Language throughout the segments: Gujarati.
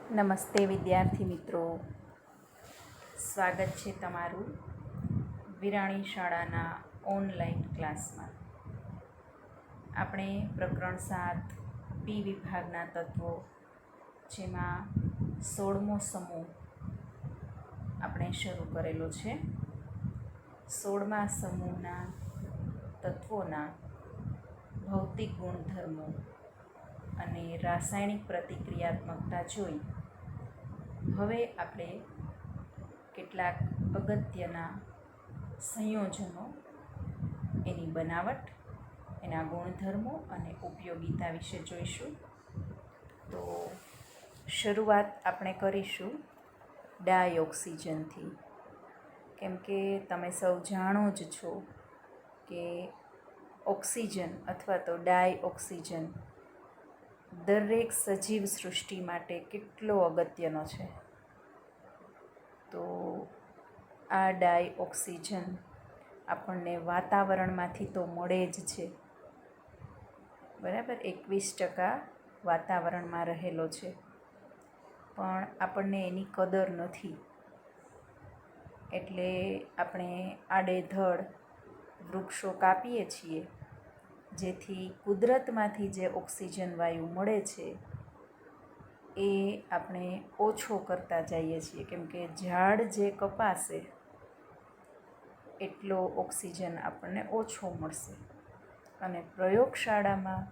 નમસ્તે વિદ્યાર્થી મિત્રો, સ્વાગત છે તમારું વિરાણી શાળાના ઓનલાઈન ક્લાસમાં. આપણે પ્રકરણ 7 પી વિભાગના તત્વો, જેમાં 16મો સમૂહ આપણે શરૂ કરેલો છે. 16મા સમૂહના તત્વોના ભૌતિક ગુણધર્મો અને રાસાયણિક પ્રતિક્રિયાત્મકતા જોઈ હવે આપણે કેટલાક અગત્યના સંયોજનો, એની બનાવટ, એના ગુણધર્મો અને ઉપયોગિતા વિશે જોઈશું. તો શરૂઆત આપણે કરીશું ડાયઓક્સિજનથી, કેમ કે તમે સૌ જાણો જ છો કે ઓક્સિજન અથવા તો ડાયઓક્સિજન દરેક સજીવ સૃષ્ટિ માટે કેટલો અગત્યનો છે. તો આ ડાયઓક્સિજન આપણને વાતાવરણમાંથી તો મળે જ છે, બરાબર. 21% વાતાવરણમાં રહેલો છે, પણ આપણને એની કદર નથી. એટલે આપણે આડેધડ વૃક્ષો કાપીએ છીએ, જેથી કુદરતમાંથી જે ઓક્સિજન વાયુ મળે છે એ આપણે ઓછો કરતા જઈએ છીએ, કેમ કે ઝાડ જે કપાશે એટલો ઓક્સિજન આપણને ઓછો મળશે. અને પ્રયોગશાળામાં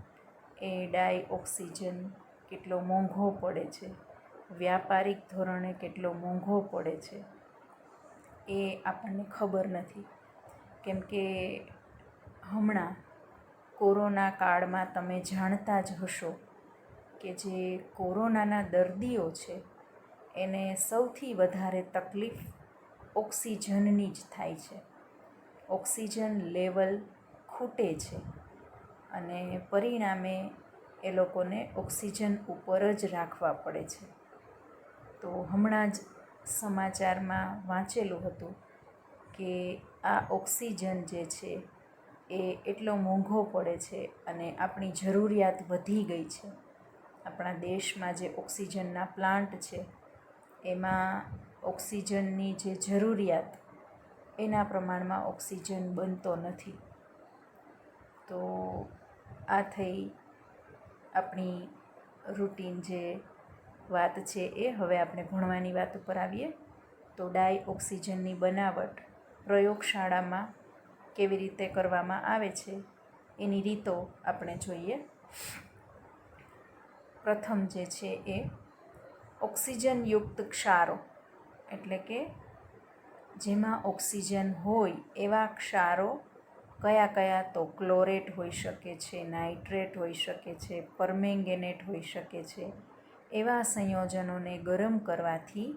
એ ડાયઓક્સિજન કેટલો મોંઘો પડે છે, વ્યાપારિક ધોરણે કેટલો મોંઘો પડે છે, એ આપણને ખબર નથી. કેમ કે હમણાં કોરોના કાળમાં તમે જાણતા જ હશો કે જે કોરોનાના દર્દીઓ છે એને સૌથી વધારે તકલીફ ઓક્સિજનની જ થાય છે. ઓક્સિજન લેવલ ખૂટે છે અને પરિણામે એ લોકોને ઓક્સિજન ઉપર જ રાખવા પડે છે. તો હમણાં જ સમાચારમાં વાંચેલું હતું કે આ ઓક્સિજન જે છે એ એટલો મોંઘો પડે છે અને આપણી જરૂરિયાત વધી ગઈ છે. આપણા દેશમાં જે ઓક્સિજનના પ્લાન્ટ છે એમાં ઓક્સિજનની જે જરૂરિયાત એના પ્રમાણમાં ઓક્સિજન બનતો નથી. તો આ થઈ આપણી રૂટીન જે વાત છે એ. હવે આપણે ભણવાની વાત ઉપર આવીએ. તો ડાયઓક્સિજનની બનાવટ પ્રયોગશાળામાં કેવી રીતે કરવામાં આવે છે એની રીતો આપણે જોઈએ. પ્રથમ જે છે એ ઓક્સિજનયુક્ત ક્ષારો, એટલે કે જેમાં ઓક્સિજન હોય એવા ક્ષારો કયા કયા? તો ક્લોરેટ હોઈ શકે છે, નાઇટ્રેટ હોઈ શકે છે, પરમેંગેનેટ હોઈ શકે છે. એવા સંયોજનોને ગરમ કરવાથી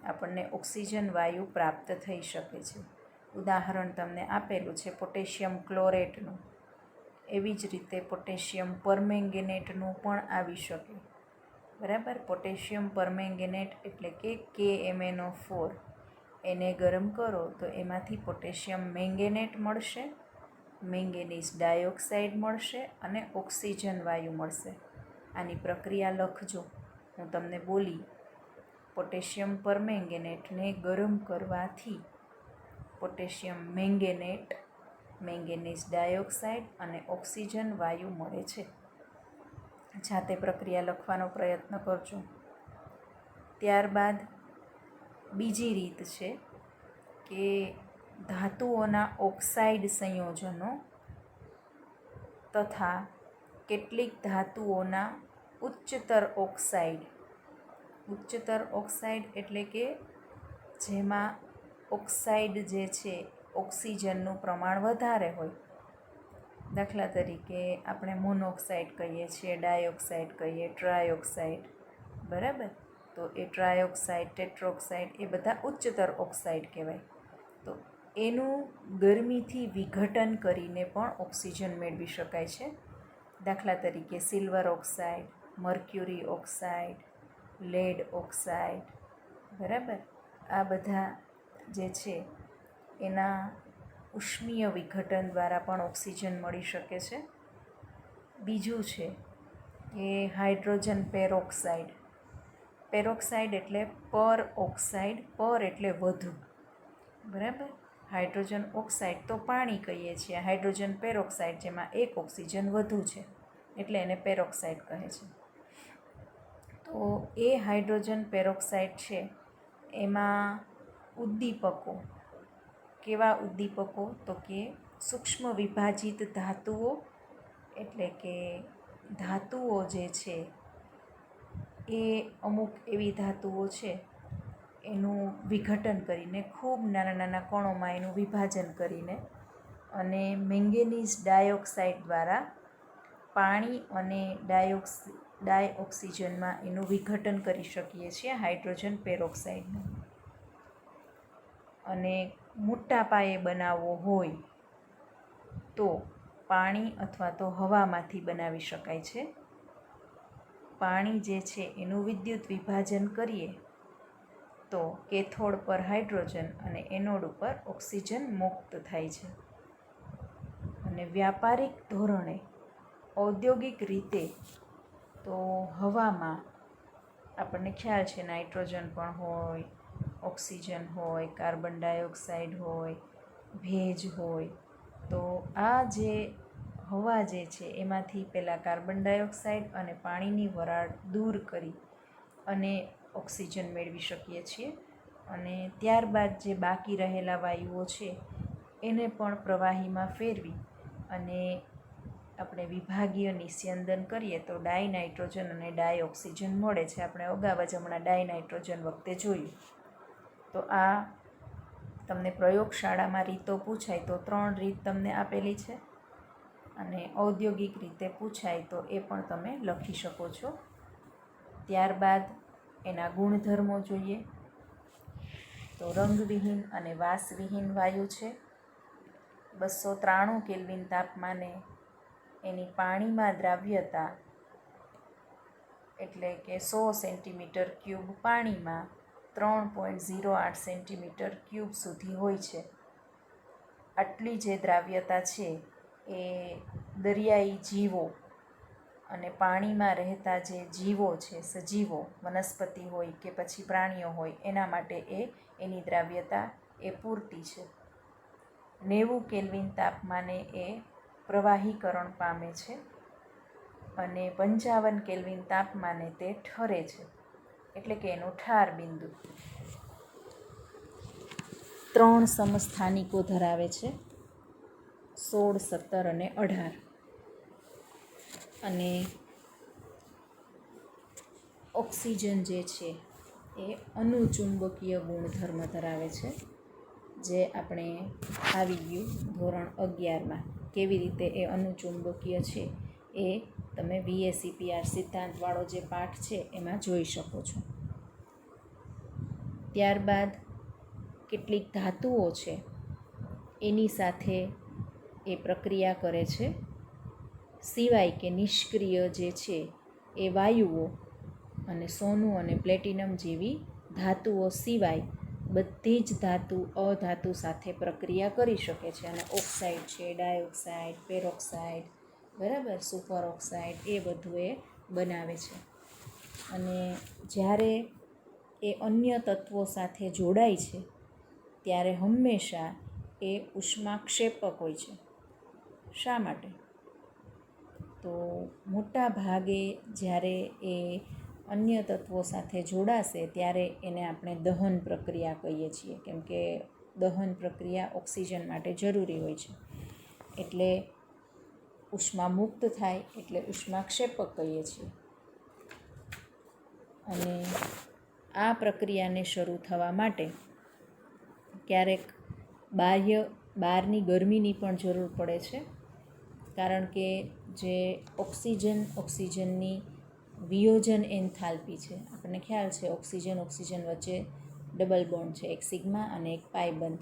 આપણને ઓક્સિજન વાયુ પ્રાપ્ત થઈ શકે છે. ઉદાહરણ તમને આપેલું છે પોટેશિયમ ક્લોરેટનું. એવી જ રીતે પોટેશિયમ પરમેંગેનેટનું પણ આવી શકે, બરાબર. પોટેશિયમ પરમેંગેનેટ એટલે કે KMnO4, એને ગરમ કરો તો એમાંથી પોટેશિયમ મેંગેનેટ મળશે, મેંગેનીઝ ડાયોક્સાઇડ મળશે અને ઓક્સિજન વાયુ મળશે. આની પ્રક્રિયા લખજો, હું તમને બોલી. પોટેશિયમ પરમેંગેનેટને ગરમ કરવાથી પોટેશિયમ મેંગેનેટ, મેંગેનીઝ ડાયોક્સાઇડ અને ઓક્સિજન વાયુ મળે છે. જાતે પ્રક્રિયા લખવાનો પ્રયત્ન કરજો. ત્યારબાદ બીજી રીત છે કે ધાતુઓના ઓક્સાઇડ સંયોજનો તથા કેટલીક ધાતુઓના ઉચ્ચતર ઓક્સાઇડ. ઉચ્ચતર ઓક્સાઇડ એટલે કે જેમાં ઓક્સાઇડ જે છે ઓક્સિજનનું પ્રમાણ વધારે હોય. દાખલા તરીકે આપણે મોનોક્સાઇડ કહીએ છીએ, ડાયોક્સાઇડ કહીએ, ટ્રાયોક્સાઇડ, બરાબર. તો એ ટ્રાયોક્સાઇડ, ટેટ્રોક્સાઇડ એ બધા ઉચ્ચતર ઓક્સાઇડ કહેવાય. તો એનું ગરમીથી વિઘટન કરીને પણ ઓક્સિજન મેળવી શકાય છે. દાખલા તરીકે silver oxide, mercury oxide, lead oxide, બરાબર. આ બધા જે છે એના ઉષ્મીય વિઘટન દ્વારા પણ ઓક્સિજન મળી શકે છે. બીજું છે કે હાઇડ્રોજન પેરોક્સાઇડ. પેરોક્સાઇડ એટલે પર ઓક્સાઇડ, પર એટલે વધુ, બરાબર. હાઇડ્રોજન ઓક્સાઇડ તો પાણી કહીએ છીએ, હાઇડ્રોજન પેરોક્સાઇડ જેમાં એક ઓક્સિજન વધુ છે એટલે એને પેરોક્સાઇડ કહે છે. તો એ હાઇડ્રોજન પેરોક્સાઇડ છે એમાં ઉદ્દીપકો, કેવા ઉદ્દીપકો, તો કે સૂક્ષ્મ વિભાજિત ધાતુઓ, એટલે કે ધાતુઓ જે છે એ અમુક એવી ધાતુઓ છે એનું વિઘટન કરીને, ખૂબ નાના નાના કણોમાં એનું વિભાજન કરીને અને મેંગેનીઝ ડાયોક્સાઇડ દ્વારા પાણી અને ડાયઓક્સિજનમાં એનું વિઘટન કરી શકીએ છીએ હાઇડ્રોજન પેરોક્સાઇડનું. અને મોટા પાયે બનાવવો હોય તો પાણી અથવા તો હવામાંથી બનાવી શકાય છે. પાણી જે છે એનું વિદ્યુત વિભાજન કરીએ તો કેથોડ પર હાઇડ્રોજન અને એનોડ ઉપર ઓક્સિજન મુક્ત થાય છે. અને વ્યાપારિક ધોરણે, ઔદ્યોગિક રીતે તો હવામાં આપણને ખ્યાલ છે નાઇટ્રોજન પણ હોય, ઓક્સિજન હોય, કાર્બન ડાયોક્સાઇડ હોય, ભેજ હોય. તો આ જે હવા જે છે એમાંથી પહેલાં કાર્બન ડાયોક્સાઇડ અને પાણીની વરાળ દૂર કરી અને ઓક્સિજન મેળવી શકીએ છીએ. અને ત્યારબાદ જે બાકી રહેલા વાયુઓ છે એને પણ પ્રવાહીમાં ફેરવી અને આપણે વિભાગીય નિસ્યંદન કરીએ તો ડાયનાઇટ્રોજન અને ડાયઓક્સિજન મળે છે. આપણે અગાઉ જ હમણાં ડાયનાઇટ્રોજન વખતે જોયું. તો આ તમને પ્રયોગશાળામાં રીતો પૂછાય તો 3 રીત તમને આપેલી છે, અને ઔદ્યોગિક રીતે પૂછાય તો એ પણ તમે લખી શકો છો. ત્યારબાદ એના ગુણધર્મો જોઈએ તો રંગવિહીન અને વાસવિહીન વાયુ છે. 293 કેલ્વિન તાપમાને એની પાણીમાં દ્રાવ્યતા એટલે કે 100 સેન્ટીમીટર ક્યુબ પાણીમાં 3.08 સેન્ટીમીટર ક્યુબ સુધી હોય છે. આટલી જે દ્રાવ્યતા છે એ દરિયાઈ જીવો અને પાણીમાં રહેતા જે જીવો છે, સજીવો, વનસ્પતિ હોય કે પછી પ્રાણીઓ હોય, એના માટે એની દ્રાવ્યતા એ પૂરતી છે. 90 કેલ્વિન તાપમાને એ પ્રવાહીકરણ પામે છે અને 55 કેલ્વિન તાપમાને તે ઠરે છે, એટલે કે એનું ઠાર બિંદુ. 3 સમસ્થાનિકો ધરાવે છે, 16, 17 અને 18. અને ઓક્સિજન જે છે એ અનુચુંબકીય ગુણધર્મ ધરાવે છે, જે આપણે આવી ગયું ધોરણ 11માં. કેવી રીતે એ અનુચુંબકીય છે એ તમે VSEPR સિદ્ધાંતવાળો જે પાઠ છે એમાં જોઈ શકો છો. ત્યારબાદ કેટલીક ધાતુઓ છે એની સાથે એ પ્રક્રિયા કરે છે, સિવાય કે નિષ્ક્રિય જે છે એ વાયુઓ અને સોનું અને પ્લેટિનમ જેવી ધાતુઓ સિવાય બધી જ ધાતુ અધાતુ સાથે પ્રક્રિયા કરી શકે છે. અને ઓક્સાઇડ છે, ડાયોક્સાઇડ, પેરોક્સાઇડ, બરાબર, સુપર ઓક્સાઇડ, એ બધું એ બનાવે છે. અને જ્યારે એ અન્ય તત્વો સાથે જોડાય છે ત્યારે હંમેશા એ ઉષ્માક્ષેપક હોય છે. શા માટે? તો મોટા ભાગે જ્યારે એ અન્ય તત્વો સાથે જોડાશે ત્યારે એને આપણે દહન પ્રક્રિયા કહીએ છીએ, કેમ કે દહન પ્રક્રિયા ઓક્સિજન માટે જરૂરી હોય છે. એટલે ઉષ્મા મુક્ત થાય એટલે ઉષ્માક્ષેપક કહીએ છીએ. અને આ પ્રક્રિયાને શરૂ થવા માટે ક્યારેક બહારની ગરમીની પણ જરૂર પડે છે, કારણ કે જે ઓક્સિજનની વિયોજન એન્થાલ્પી છે, આપણને ખ્યાલ છે ઓક્સિજન વચ્ચે ડબલ બોન્ડ છે, એક સિગ્મા અને એક પાઈ બંધ.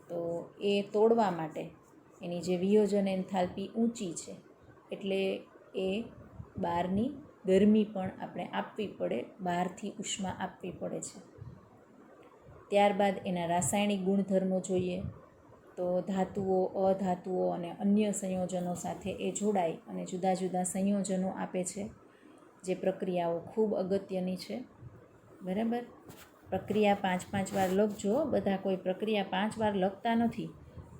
તો એ તોડવા માટે એની જે વિયોજન એન્થાલ્પી ઊંચી છે, એટલે એ બહારની ગરમી પણ આપણે આપવી પડે, બહારથી ઉષ્મા આપવી પડે છે. ત્યારબાદ એના રાસાયણિક ગુણધર્મો જોઈએ તો ધાતુઓ, અધાતુઓ અને અન્ય સંયોજનો સાથે એ જોડાય અને જુદા જુદા સંયોજનો આપે છે, જે પ્રક્રિયાઓ ખૂબ અગત્યની છે. બરાબર. પ્રક્રિયા 5-5 વાર લખજો. બધા કોઈ પ્રક્રિયા 5 વાર લખતા નથી.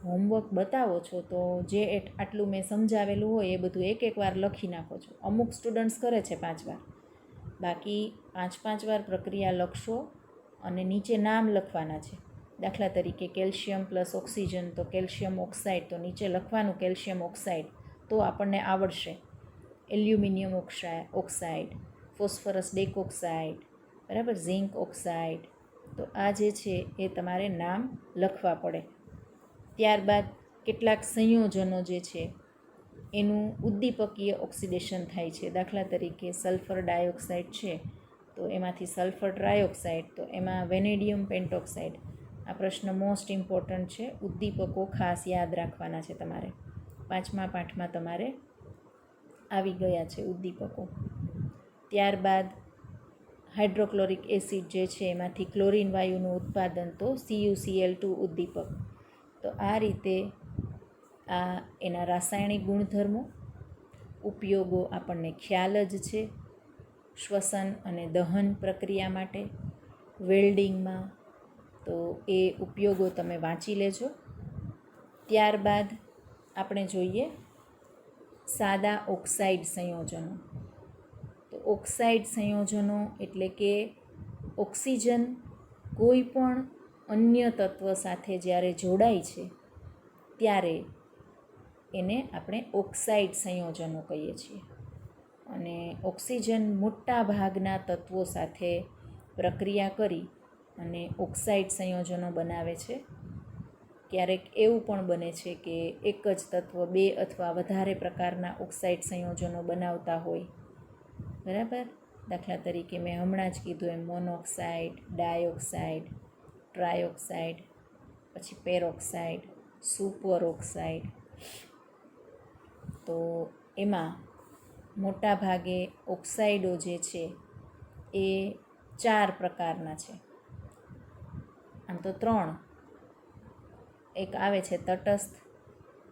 હોમવર્ક બતાવો છો તો જે આટલું મેં સમજાવેલું હોય એ બધું એક વાર લખી નાખો છો. અમુક સ્ટુડન્ટ્સ કરે છે 5 વાર, બાકી 5 વાર પ્રક્રિયા લખશો અને નીચે નામ લખવાના છે. દાખલા તરીકે કેલ્શિયમ પ્લસ ઓક્સિજન, તો કેલ્શિયમ ઓક્સાઇડ, તો નીચે લખવાનું કેલ્શિયમ ઓક્સાઇડ, તો આપણને આવડશે. એલ્યુમિનિયમ ઓક્સાઇડ, ફોસ્ફરસ ડેકોક્સાઇડ, બરાબર, ઝિંક ઓક્સાઇડ, તો આ જે છે એ તમારે નામ લખવા પડે. ત્યારબાદ કેટલાક સંયોજનો જે છે એનું ઉદ્દીપકીય ઓક્સિડેશન થાય છે. દાખલા તરીકે સલ્ફર ડાયોક્સાઇડ છે, તો એમાંથી સલ્ફર ટ્રાયોક્સાઇડ, તો એમાં વેનેડિયમ પેન્ટોક્સાઇડ. આ પ્રશ્ન મોસ્ટ ઇમ્પોર્ટન્ટ છે. ઉદ્દીપકો ખાસ યાદ રાખવાના છે તમારે. 5મા પાઠમાં તમારે આવી ગયા છે ઉદ્દીપકો. ત્યારબાદ હાઇડ્રોક્લોરિક એસિડ જે છે એમાંથી ક્લોરિન વાયુનું ઉત્પાદન, તો CuCl2 ઉદ્દીપક. તો આ રીતે આ એના રાસાયણિક ગુણધર્મો, ઉપયોગો આપણને ખ્યાલ જ છે. શ્વસન અને દહન પ્રક્રિયા માટે, વેલ્ડિંગમાં, તો એ ઉપયોગો તમે વાંચી લેજો. ત્યારબાદ આપણે જોઈએ સાદા ઓક્સાઇડ સંયોજનો. તો ઓક્સાઇડ સંયોજનો એટલે કે ઓક્સિજન કોઈ પણ અન્ય તત્વ સાથે જ્યારે જોડાય છે ત્યારે એને આપણે ઓક્સાઇડ સંયોજનો કહીએ છીએ. અને ઓક્સિજન મોટા ભાગના તત્વો સાથે પ્રક્રિયા કરી અને ઓક્સાઇડ સંયોજનો બનાવે છે. ક્યારેક એવું પણ બને છે કે એક જ તત્વ 2 અથવા વધારે પ્રકારના ઓક્સાઇડ સંયોજનો બનાવતા હોય, બરાબર. દાખલા તરીકે મેં હમણાં જ કીધું એમ મોનોક્સાઇડ, ડાયોક્સાઇડ, ટ્રાયોક્સાઇડ, પછી પેરોક્સાઇડ, સુપર ઓક્સાઇડ. તો એમાં મોટા ભાગે ઓક્સાઇડો જે છે એ 4 પ્રકારના છે. આમ તો 3. એક આવે છે તટસ્થ,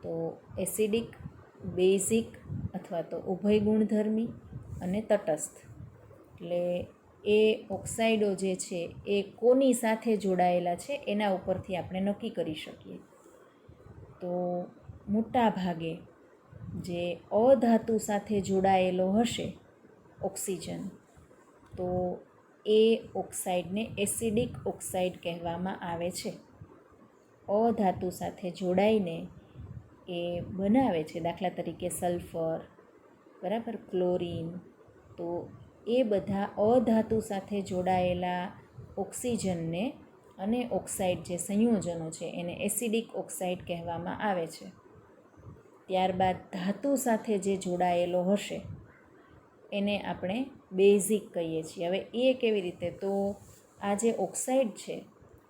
તો એસિડિક, બેઝિક અથવા તો ઉભય ગુણધર્મી અને તટસ્થ. એટલે એ ઓક્સાઇડો જે છે એ કોની સાથે જોડાયેલા છે એના ઉપરથી આપણે નક્કી કરી શકીએ. તો મોટા ભાગે જે અધાતુ સાથે જોડાયેલો હશે ઓક્સિજન, તો એ ઓક્સાઇડને એસિડિક ઓક્સાઇડ કહેવામાં આવે છે. અધાતુ સાથે જોડાઈને એ બનાવે છે. દાખલા તરીકે સલ્ફર, બરાબર, ક્લોરિન. તો એ બધા અધાતુ સાથે જોડાયેલા ઓક્સિજનને અને ઓક્સાઇડ જે સંયોજનો છે એને એસિડિક ઓક્સાઇડ કહેવામાં આવે છે. ત્યારબાદ ધાતુ સાથે જે જોડાયેલો હશે એને આપણે બેઝિક કહીએ છીએ. હવે એ કેવી રીતે? તો આ જે ઓક્સાઇડ છે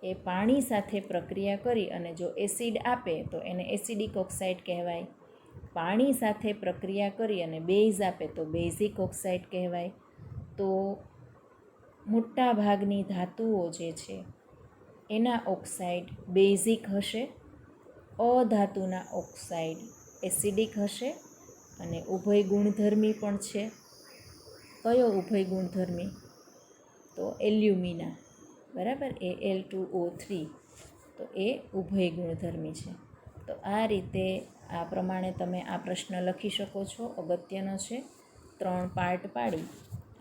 એ પાણી સાથે પ્રક્રિયા કરી અને જો એસિડ આપે તો એને એસિડિક ઓક્સાઇડ કહેવાય. પાણી સાથે પ્રક્રિયા કરી અને બેઝ આપે તો બેઝિક ઓક્સાઇડ કહેવાય. તો મોટા ભાગની ધાતુઓ જે છે એના ઓક્સાઇડ બેઝિક હશે, અધાતુના ઓક્સાઇડ એસિડિક હશે અને ઉભય ગુણધર્મી પણ છે. કયો ઉભય ગુણધર્મી? તો એલ્યુમિના, બરાબર, Al2O3, તો એ ઉભય ગુણધર્મી છે. તો આ રીતે આ પ્રમાણે તમે આ પ્રશ્ન લખી શકો છો. અગત્યનો છે. 3 પાર્ટ પાડી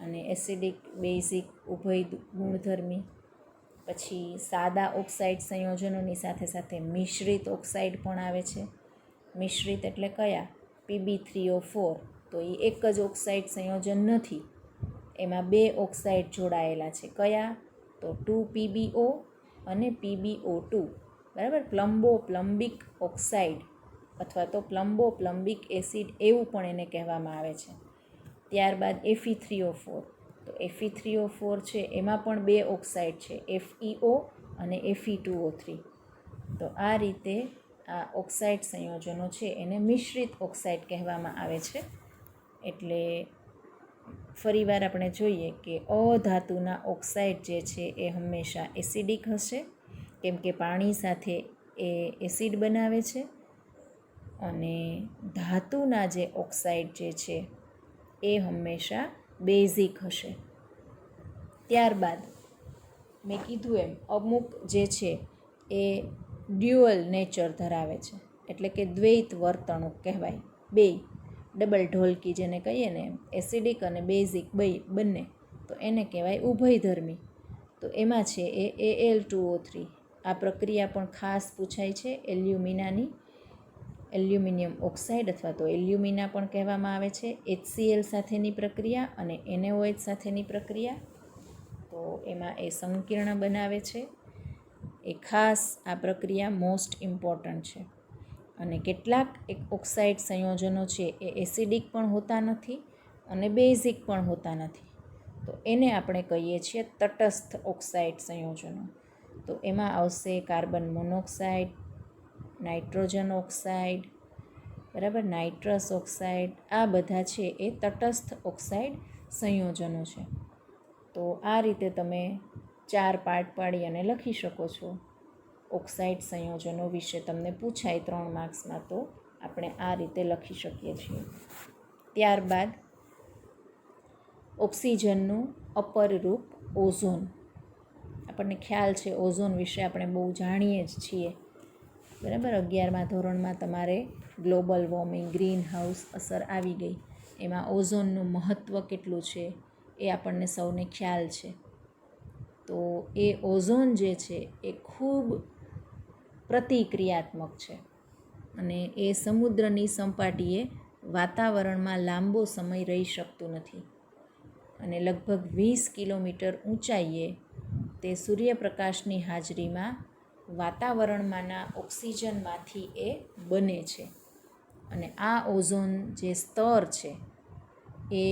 અને એસિડિક, બેઝિક, ઉભય ગુણધર્મી, પછી સાદા ઓક્સાઇડ સંયોજનોની સાથે સાથે મિશ્રિત ઓક્સાઇડ પણ આવે છે. મિશ્રિત એટલે કયા? Pb3O4. તો એ એક જ ઓક્સાઇડ સંયોજન નથી, એમાં 2 ઓક્સાઇડ જોડાયેલા છે. કયા? તો 2PbO અને PbO2, બરાબર. પ્લમ્બિક ઓક્સાઇડ અથવા તો પ્લમ્બિક એસિડ એવું પણ એને કહેવામાં આવે છે. ત્યારબાદ Fe3O4. તો Fe3O4 છે એમાં પણ 2 ઓક્સાઇડ છે, FeO અને Fe2O3. તો આ રીતે આ ઓક્સાઇડ સંયોજનો છે એને મિશ્રિત ઓક્સાઇડ કહેવામાં આવે છે. એટલે ફરીવાર આપણે જોઈએ કે અધાતુના ઓક્સાઇડ જે છે એ હંમેશા એસિડિક હશે, કેમ કે પાણી સાથે એ એસિડ બનાવે છે. અને ધાતુના જે ઓક્સાઇડ જે છે એ હંમેશા બેઝિક હશે. ત્યારબાદ મેં કીધું એમ અમુક જે છે એ ડ્યુઅલ નેચર ધરાવે છે, એટલે કે દ્વૈત વર્તણૂક કહેવાય. બે ડબલ ઢોલકી જેને કહીએ ને, એસિડિક અને બેઝિક બંને, તો એને કહેવાય ઉભયધર્મી. તો એમાં છે એ Al2O3. આ પ્રક્રિયા પણ ખાસ પૂછાય છે એલ્યુમિનાની. એલ્યુમિનિયમ ઓક્સાઇડ અથવા તો એલ્યુમિના પણ કહેવામાં આવે છે. HCl સાથેની પ્રક્રિયા અને NaOH સાથેની પ્રક્રિયા, તો એમાં એ સંકીર્ણ બનાવે છે. એ ખાસ આ પ્રક્રિયા મોસ્ટ ઇમ્પોર્ટન્ટ છે. અને કેટલાક ઓક્સાઇડ સંયોજનો છે એ એસિડિક પણ હોતા નથી અને બેઝિક પણ હોતા નથી, તો એને આપણે કહીએ છીએ તટસ્થ ઓક્સાઇડ સંયોજનો. તો એમાં આવશે કાર્બન મોનોક્સાઇડ, નાઇટ્રોજન ઓક્સાઇડ, બરાબર, નાઇટ્રસ ઓક્સાઇડ, આ બધા છે એ તટસ્થ ઓક્સાઇડ સંયોજનો છે. તો આ રીતે તમે 4 પાર્ટ પાડી અને લખી શકો છો. ઓક્સાઇડ સંયોજનો વિશે તમને પૂછાય 3 માર્ક્સમાં, તો આપણે આ રીતે લખી શકીએ છીએ. ત્યારબાદ ઓક્સિજનનું અપર રૂપ ઓઝોન. આપણને ખ્યાલ છે ઓઝોન વિશે આપણે બહુ જાણીએ જ છીએ, બરાબર. 11મા ધોરણમાં તમારે ગ્લોબલ વોર્મિંગ, ગ્રીન હાઉસ અસર આવી ગઈ. એમાં ઓઝોનનું મહત્ત્વ કેટલું છે એ આપણને સૌને ખ્યાલ છે. તો એ ઓઝોન જે છે એ ખૂબ પ્રતિક્રિયાત્મક છે અને એ સમુદ્રની સપાટીએ વાતાવરણમાં લાંબો સમય રહી શકતું નથી અને લગભગ 20 કિલોમીટર ઊંચાઈએ તે સૂર્યપ્રકાશની હાજરીમાં વાતાવરણમાંના ઓક્સિજનમાંથી એ બને છે. અને આ ઓઝોન જે સ્તર છે એ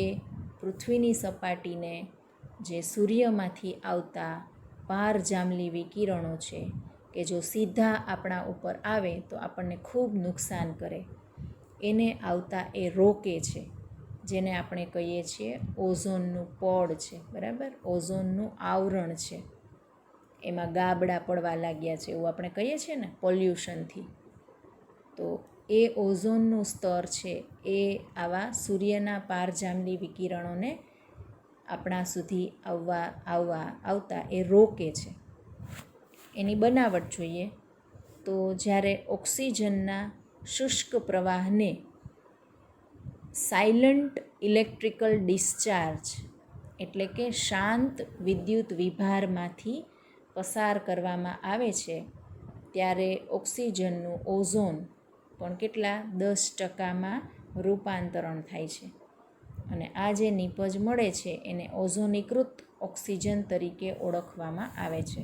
પૃથ્વીની સપાટીને જે સૂર્યમાંથી આવતા પારજાંબલી વિકિરણો છે કે જો સીધા આપણા ઉપર આવે તો આપણને ખૂબ નુકસાન કરે, એને આવતા એ રોકે છે, જેને આપણે કહીએ છીએ ઓઝોનનું પડ છે, બરાબર, ઓઝોનનું આવરણ છે. એમાં ગાબડા પડવા લાગ્યા છે એવું આપણે કહીએ છીએ ને પોલ્યુશનથી. તો એ ઓઝોનનું સ્તર છે એ આવા સૂર્યના પારજાંબલી વિકિરણોને આપણા સુધી આવતા એ રોકે છે. એની બનાવટ જોઈએ તો જ્યારે ઓક્સિજનના શુષ્ક પ્રવાહને સાયલન્ટ ઇલેક્ટ્રિકલ ડિસ્ચાર્જ એટલે કે શાંત વિદ્યુત વિભારમાંથી પસાર કરવામાં આવે છે, ત્યારે ઓક્સિજનનું ઓઝોન પણ કેટલા 10%માં રૂપાંતરણ થાય છે. અને આ જે નીપજ મળે છે એને ઓઝોનીકૃત ઓક્સિજન તરીકે ઓળખવામાં આવે છે.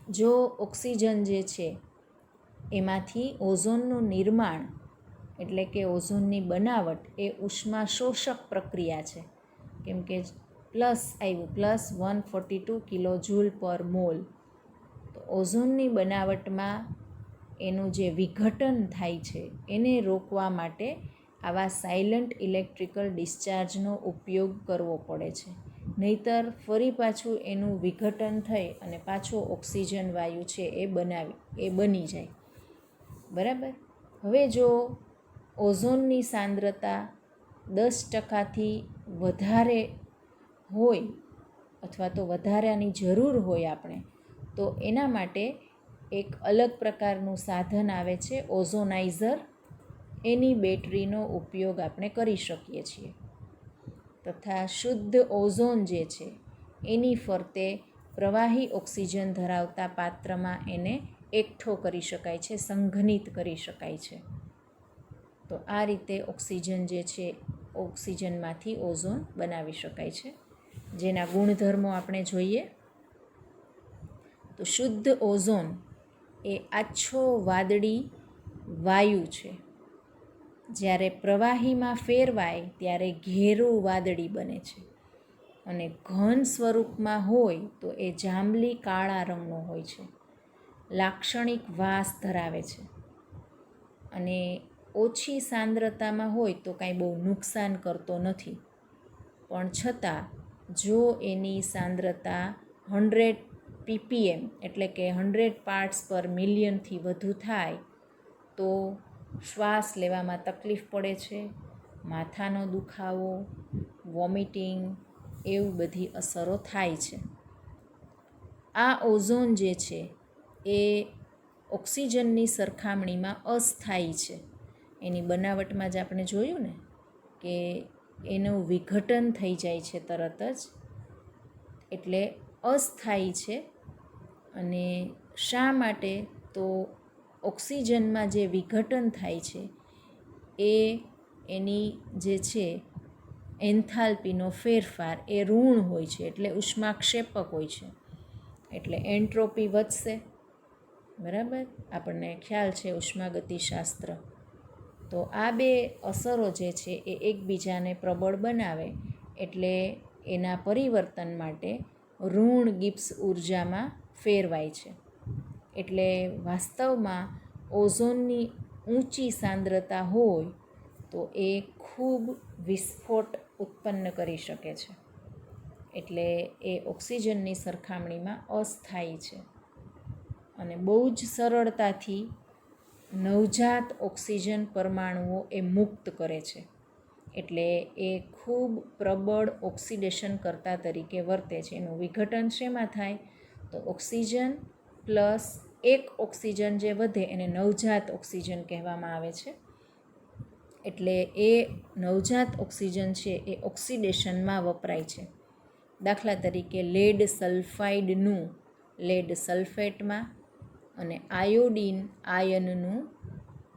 જો ઓક્સિજન જે છે એમાંથી ઓઝોનનું નિર્માણ એટલે કે ઓઝોનની બનાવટ એ ઉષ્મા શોષક પ્રક્રિયા છે, કેમ કે પ્લસ આવ્યું, +142 કિલો જૂલ પર મોલ. તો ઓઝોનની બનાવટમાં એનું જે વિઘટન થાય છે એને રોકવા માટે આવા સાયલન્ટ ઇલેક્ટ્રિકલ ડિસ્ચાર્જનો ઉપયોગ કરવો પડે છે, નહીતર ફરી પાછું એનું વિઘટન થઈ અને પાછો ઓક્સિજન વાયુ છે એ બની જાય, બરાબર. હવે જો ઓઝોનની સાંદ્રતા 10%થી વધારે હોય અથવા તો વધારાની જરૂર હોય આપણે, તો એના માટે એક અલગ પ્રકારનું સાધન આવે છે ઓઝોનાઇઝર. એની બેટરીનો ઉપયોગ આપણે કરી શકીએ છીએ. તથા શુદ્ધ ઓઝોન જે છે એની ફરતે પ્રવાહી ઓક્સિજન ધરાવતા પાત્રમાં એને એકઠો કરી શકાય છે, સંઘનિત કરી શકાય છે. તો આ રીતે ઓક્સિજન જે છે ઓક્સિજનમાંથી ઓઝોન બનાવી શકાય છે. જેના ગુણધર્મો આપણે જોઈએ તો શુદ્ધ ઓઝોન એ આછો વાદળી વાયુ છે. જ્યારે પ્રવાહીમાં ફેરવાય ત્યારે ઘેરું વાદળી બને છે અને ઘન સ્વરૂપમાં હોય તો એ જાંબલી કાળા રંગનો હોય છે. લાક્ષણિક વાસ ધરાવે છે અને ઓછી સાંદ્રતામાં હોય તો કાંઈ બહુ નુકસાન કરતો નથી. પણ છતાં જો એની સાંદ્રતા 100 ppm એટલે કે 100 પાર્ટ્સ પર મિલિયનથી વધુ થાય તો શ્વાસ લેવામાં તકલીફ પડે છે, માથાનો દુખાવો, વોમિટિંગ, એવું બધી અસરો થાય છે. આ ઓઝોન જે છે એ ઓક્સિજનની સરખામણીમાં અસ્થાયી છે. એની બનાવટમાં જ આપણે જોયું ને કે એનું વિઘટન થઈ જાય છે તરત જ, એટલે અસ્થાયી છે. અને શા માટે? તો ઓક્સિજનમાં જે વિઘટન થાય છે એ એની જે છે એન્થાલ્પીનો ફેરફાર એ ઋણ હોય છે, એટલે ઉષ્માક્ષેપક હોય છે, એટલે એન્ટ્રોપી વધશે. બરાબર, આપણને ખ્યાલ છે ઉષ્માગતિશાસ્ત્ર. તો આ બે અસરો જે છે એ એકબીજાને પ્રબળ બનાવે, એટલે એના પરિવર્તન માટે ઋણ ગિબ્સ ઉર્જામાં ફેરવાય છે. એટલે વાસ્તવમાં ઓઝોનની ઊંચી સાંદ્રતા હોય તો એ ખૂબ વિસ્ફોટ ઉત્પન્ન કરી શકે છે. એટલે એ ઓક્સિજનની સરખામણીમાં અસ્થાયી છે અને બહુ જ સરળતાથી નવજાત ઓક્સિજન પરમાણુઓ એ મુક્ત કરે છે. એટલે એ ખૂબ પ્રબળ ઓક્સિડેશન કરતા તરીકે વર્તે છે. એનું વિઘટન શેમાં થાય? તો ઓક્સિજન પ્લસ એક ઓક્સિજન જે વધે એને નવજાત ઓક્સિજન કહેવામાં આવે છે. એટલે એ નવજાત ઓક્સિજન છે એ ઓક્સિડેશનમાં વપરાય છે. દાખલા તરીકે લેડ સલ્ફાઇડનું લેડ સલ્ફેટમાં અને આયોડિન આયનનું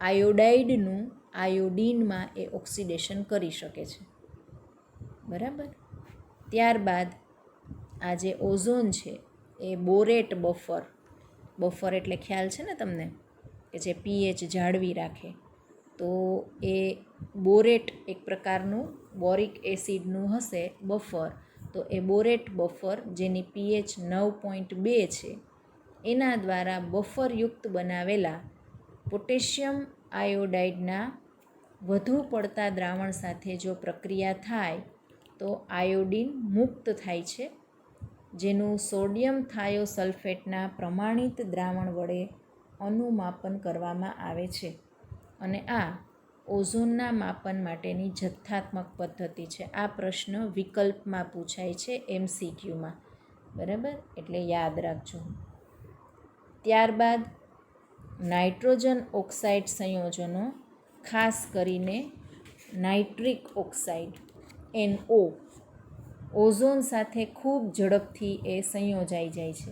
આયોડાઇડનું આયોડિનમાં એ ઓક્સિડેશન કરી શકે છે. બરાબર. ત્યારબાદ આ જે ઓઝોન છે એ બોરેટ બફર એટલે ખ્યાલ છે ને તમને કે જે પીએચ જાળવી રાખે, તો એ બોરેટ એક પ્રકારનું બોરિક એસિડનું હશે બફર. તો એ બોરેટ બફર જેની પીએચ 9.2 છે એના દ્વારા બફરયુક્ત બનાવેલા પોટેશિયમ આયોડાઇડના વધુ પડતા દ્રાવણ સાથે જો પ્રક્રિયા થાય તો આયોડિન મુક્ત થાય છે, જેનું સોડિયમ થાયોસલ્ફેટના પ્રમાણિત દ્રાવણ વડે અનુમાપન કરવામાં આવે છે. અને આ ઓઝોનના માપન માટેની જથ્થાત્મક પદ્ધતિ છે. આ પ્રશ્ન વિકલ્પમાં પૂછાય છે MCQમાં. બરાબર, એટલે યાદ રાખજો. ત્યારબાદ નાઇટ્રોજન ઓક્સાઇડ સંયોજનો, ખાસ કરીને નાઇટ્રિક ઓક્સાઇડ NO, ઓઝોન સાથે ખૂબ ઝડપથી એ સંયોજાઈ જાય છે.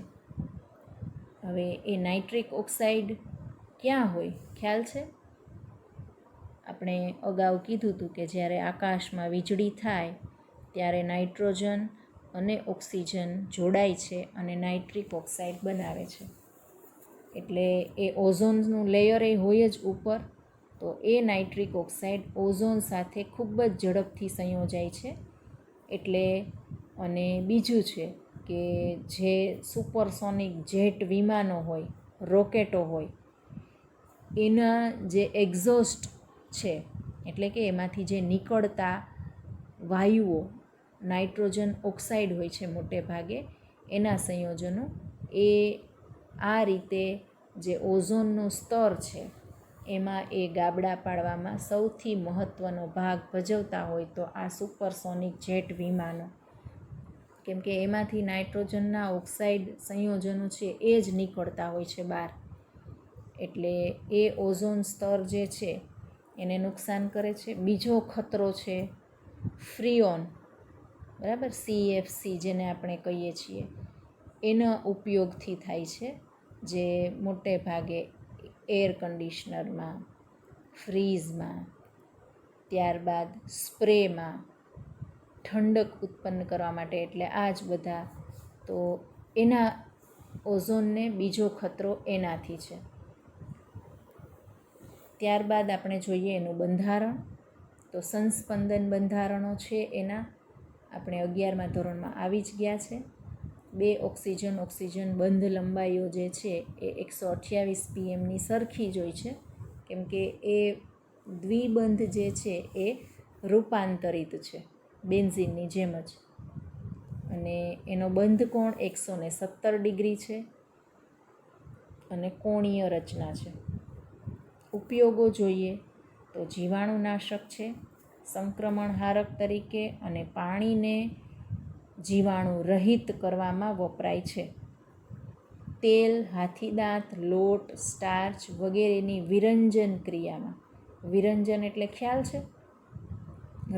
હવે એ નાઇટ્રિક ઓક્સાઇડ ક્યાં હોય ખ્યાલ છે? આપણે અગાઉ કીધું હતું કે જ્યારે આકાશમાં વીજળી થાય ત્યારે નાઇટ્રોજન અને ઓક્સિજન જોડાય છે અને નાઇટ્રિક ઓક્સાઇડ બનાવે છે. એટલે એ ઓઝોનનું લેયર એ હોય જ ઉપર, તો એ નાઇટ્રિક ઓક્સાઇડ ઓઝોન સાથે ખૂબ જ ઝડપથી સંયોજાય છે. એટલે અને બીજું છે કે જે સુપરસોનિક જેટ વિમાનો હોય, રોકેટો હોય, એના જે એક્ઝોસ્ટ છે એટલે કે એમાંથી જે નીકળતા વાયુઓ નાઇટ્રોજન ઓક્સાઇડ હોય છે મોટે ભાગે, એના સંયોજનો એ આ રીતે જે ઓઝોનનું સ્તર છે એમાં એ ગાબડા પાડવામાં સૌથી મહત્ત્વનો ભાગ ભજવતા હોય તો આ સુપરસોનિક જેટ વિમાનો, કેમ કે એમાંથી નાઇટ્રોજનના ઓક્સાઇડ સંયોજનો છે એ જ નીકળતા હોય છે બહાર. એટલે એ ઓઝોન સ્તર જે છે એને નુકસાન કરે છે. બીજો ખતરો છે ફ્રીઓન, બરાબર, CFC જેને આપણે કહીએ છીએ, એના ઉપયોગથી થાય છે, જે મોટે ભાગે એર કન્ડિશનરમાં, ફ્રીઝમાં, ત્યારબાદ સ્પ્રેમાં ઠંડક ઉત્પન્ન કરવા માટે. એટલે આ જ બધા, તો એના ઓઝોનને બીજો ખતરો એનાથી છે. ત્યારબાદ આપણે જોઈએ એનું બંધારણ. તો સંસ્પંદન બંધારણો છે એના આપણે 11મા ધોરણમાં આવી જ ગયા છે. 2 ઓક્સિજન બંધ લંબાઈઓ જે છે એ 128 pmની સરખી જ હોય છે, કેમ કે એ દ્વિબંધ જે છે એ રૂપાંતરિત છે બેન્ઝીનની જેમ જ. અને એનો બંધ કોણ 117 ડિગ્રી છે અને કોણીય રચના છે. ઉપયોગો જોઈએ તો જીવાણુનાશક છે, સંક્રમણહારક તરીકે અને પાણીને જીવાણુ રહિત કરવામાં વપરાય છે. તેલ, હાથીદાંત, લોટ, સ્ટાર્ચ વગેરેની વિરંજન ક્રિયામાં, વિરંજન એટલે ખ્યાલ છે,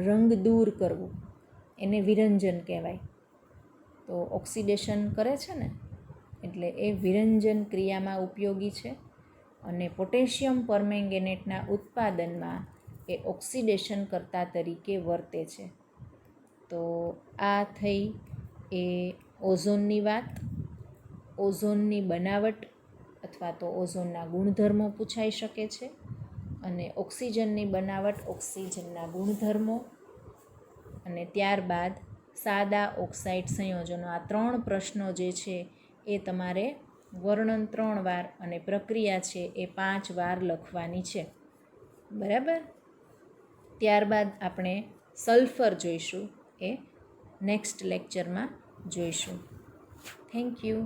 રંગ દૂર કરવું એને વિરંજન કહેવાય. તો ઓક્સિડેશન કરે છે ને, એટલે એ વિરંજન ક્રિયામાં ઉપયોગી છે. અને પોટેશિયમ પરમેંગેનેટના ઉત્પાદનમાં એ ઓક્સિડેશન કર્તા તરીકે વર્તે છે. તો આ થઈ એ ઓઝોનની વાત. ઓઝોનની બનાવટ અથવા તો ઓઝોનના ગુણધર્મો પૂછાઈ શકે છે, અને ઓક્સિજનની બનાવટ, ઓક્સિજનના ગુણધર્મો, અને ત્યારબાદ સાદા ઓક્સાઇડ સંયોજનો. આ 3 પ્રશ્નો જે છે એ તમારે વર્ણન 3 વાર અને પ્રક્રિયા છે એ 5 વાર લખવાની છે. બરાબર. ત્યારબાદ આપણે સલ્ફર જોઈશું, એ નેક્સ્ટ લેક્ચરમાં જોઈશું. Thank you.